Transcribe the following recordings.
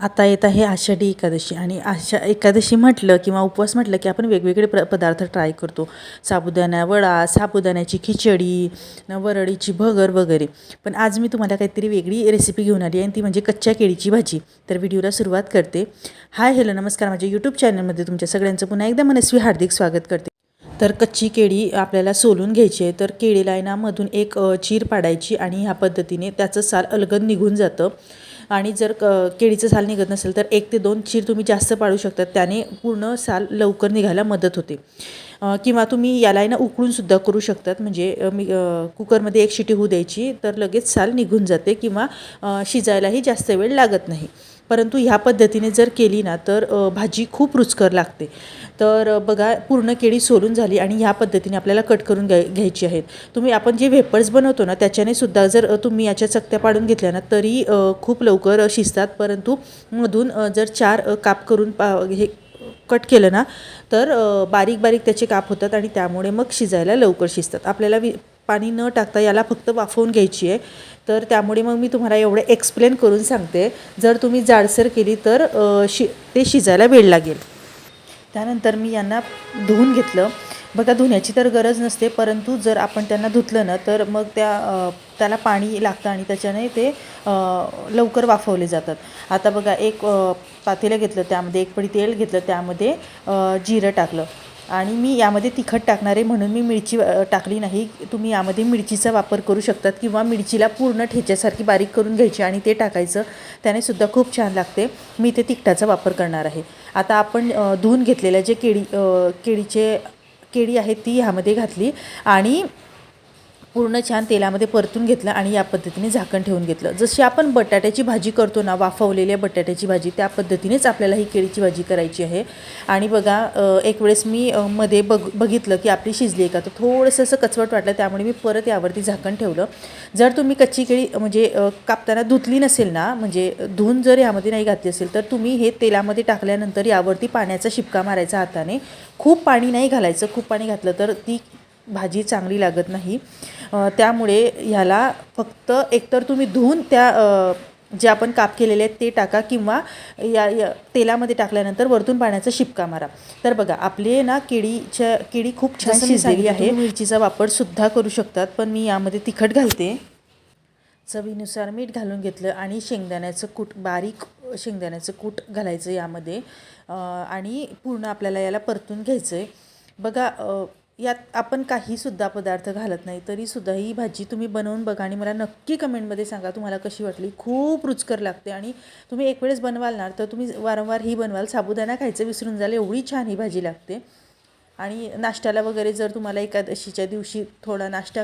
आता येत आहे आषाढी एकादशी आणि एकादशी म्हटलं किंवा उपवास म्हटलं की आपण वेगवेगळे पदार्थ ट्राय करतो. साबुदाणा वडा, साबुदाण्याची खिचडी, वरळीची भगर वगैरे. पण आज मी तुम्हाला काहीतरी वेगळी रेसिपी घेऊन आली आहे, ती म्हणजे कच्च्या केळीची भाजी. तर व्हिडिओला सुरुवात करते. हाय हॅलो नमस्कार, माझ्या यूट्यूब चॅनलमध्ये तुमच्या सगळ्यांचं पुन्हा एकदा मनस्वी हार्दिक स्वागत करते. तर कच्ची केळी आपल्याला सोलून घ्यायची आहे. तर केळीला आहे ना मधून एक चीर पाडायची आणि ह्या पद्धतीने त्याचं साल अलगद निघून जातं. आणि जर केळीचं साल निघत नसेल तर 1 ते 2 चीर तुम्ही जास्त पाडू शकता, त्याने पूर्ण साल लवकर निघायला मदत होते. किंवा तुम्ही याला आहे ना उकळूनसुद्धा करू शकतात. म्हणजे कुकरमध्ये 1 शिटी होऊ द्यायची, तर लगेच साल निघून जाते किंवा शिजायलाही जास्त वेळ लागत नाही. परंतु ह्या पद्धतीने जर केली ना तर भाजी खूप रुचकर लागते. तर बघा पूर्ण केळी सोलून झाली आणि ह्या पद्धतीने आपल्याला कट करून घ्यायची आहेत. आपण जे वेफर्स बनवतो ना त्याच्याने सुद्धा जर तुम्ही याच्या चकत्या पाडून घेतल्या ना तरी खूप लवकर शिजतात. परंतु मधून जर 4 काप करून हे कट केलं ना तर बारीक बारीक त्याचे काप होतात आणि त्यामुळे मग शिजायला लवकर शिजतात. आपल्याला पाणी न टाकता याला फक्त वाफवून घ्यायची आहे. तर त्यामुळे मग मी तुम्हाला एवढे एक्सप्लेन करून सांगते. जर तुम्ही जाडसर केली तर ते शिजायला वेळ लागेल. त्यानंतर मी यांना धुवून घेतलं. बघा धुण्याची तर गरज नसते, परंतु जर आपण त्यांना धुतलं ना तर मग त्याला पाणी लागतं आणि त्याच्याने ते लवकर वाफवले जातात. आता बघा एक पातेलं घेतलं, त्यामध्ये 1 पडी तेल घेतलं, त्यामध्ये जिरं टाकलं आणि मी यामध्ये तिखट टाकणार आहे म्हणून मी मिरची टाकली नाही. तुम्ही यामध्ये मिरचीचा वापर करू शकतात किंवा मिरचीला पूर्ण ठेच्यासारखी बारीक करून घ्यायची आणि ते टाकायचं, त्याने सुद्धा खूप छान लागते. मी ते तिखटाचा वापर करणार आहे. आता आपण धुवून घेतलेल्या जे केळी आहे ती ह्यामध्ये घातली आणि पूर्ण छान तेलामध्ये परतून घेतलं आणि या पद्धतीने झाकण ठेवून घेतलं. जशी आपण बटाट्याची भाजी करतो ना, वाफवलेल्या बटाट्याची भाजी, त्या पद्धतीनेच आपल्याला ही केळीची भाजी करायची आहे. आणि बघा एक वेळेस मी मध्ये बघितलं की आपली शिजली आहे का, तर थोडंसं असं कचवट वाटलं, त्यामुळे मी परत यावरती झाकण ठेवलं. जर तुम्ही कच्ची केळी म्हणजे कापताना धुतली नसेल ना, म्हणजे धुवून जर यामध्ये नाही घातली असेल तर तुम्ही हे तेलामध्ये टाकल्यानंतर यावरती पाण्याचा शिपका मारायचा हाताने. खूप पाणी नाही घालायचं, खूप पाणी घातलं तर ती भाजी चांगली लागत नाही. त्यामुळे ह्याला फक्त एकतर तुम्ही धुवून जे आपण काप केलेले आहेत ते टाका किंवा या तेलामध्ये टाकल्यानंतर वरतून पाण्याचा शिपका मारा. तर बघा आपली ना केळी खूप छान शिजलेली आहे. मिरचीचा वापर सुद्धा करू शकतात, पण मी यामध्ये तिखट घालते. चवीनुसार मीठ घालून घेतलं आणि बारीक शेंगदाण्याचं कूट घालायचं यामध्ये आणि पूर्ण आपल्याला याला परतून घ्यायचं आहे. बघा यात आपण काहीसुद्धा पदार्थ घालत नाही तरीसुद्धा ही भाजी तुम्ही बनवून बघा आणि मला नक्की कमेंटमध्ये सांगा तुम्हाला कशी वाटली. खूप रुचकर लागते आणि तुम्ही एक वेळेस बनवाल ना तर तुम्ही वारंवार ही बनवाल. साबुदाणा खायचं विसरून जाल, एवढी छान ही भाजी लागते. आणि नाश्त्याला वगैरे जर तुम्हाला एकादशीच्या दिवशी थोडा नाश्ता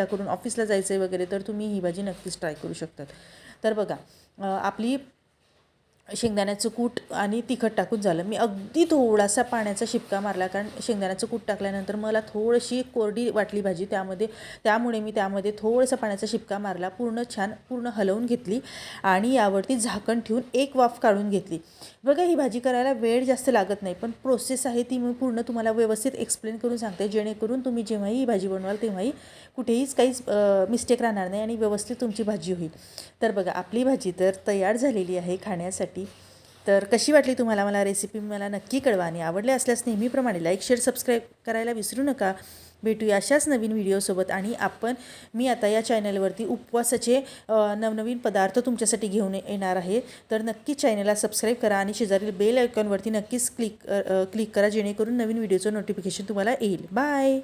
करून ऑफिसला जायचं आहे वगैरे, तर तुम्ही ही भाजी नक्कीच ट्राय करू शकतात. तर बघा आपली शेंगदाण्याचं कूट आणि तिखट टाकून झालं. मी अगदी थोडासा पाण्याचा शिपका मारला, कारण शेंगदाण्याचं कूट टाकल्यानंतर मला थोडीशी कोरडी वाटली भाजी, त्यामुळे मी त्यामध्ये थोडंसं पाण्याचा शिपका मारला. पूर्ण हलवून घेतली आणि यावरती झाकण ठेवून 1 वाफ काढून घेतली. बघा ही भाजी करायला वेळ जास्त लागत नाही, पण प्रोसेस आहे ती मी पूर्ण तुम्हाला व्यवस्थित एक्सप्लेन करून सांगते, जेणेकरून तुम्ही जेव्हाही ही भाजी बनवाल तेव्हाही कुठेहीच काहीच मिस्टेक राहणार नाही आणि व्यवस्थित तुमची भाजी होईल. तर बघा आपली भाजी तर तयार झालेली आहे खाण्यासाठी. तर कशी वाटली तुम्हाला मला रेसिपी मला नक्की कळवा आणि आवडले असल्यास नेहमीप्रमाणे लाईक शेअर सबस्क्राईब करायला विसरू नका. भेटूया अशाच नवीन व्हिडिओसोबत. आणि मी आता या चॅनलवरती उपवासाचे नवनवीन पदार्थ तुमच्यासाठी घेऊन येणार आहे. तर नक्कीच चॅनलला सबस्क्राईब करा आणि शेजारील बेल आयकॉनवरती नक्कीच क्लिक करा, जेणेकरून नवीन व्हिडिओचं नोटिफिकेशन तुम्हाला येईल. बाय.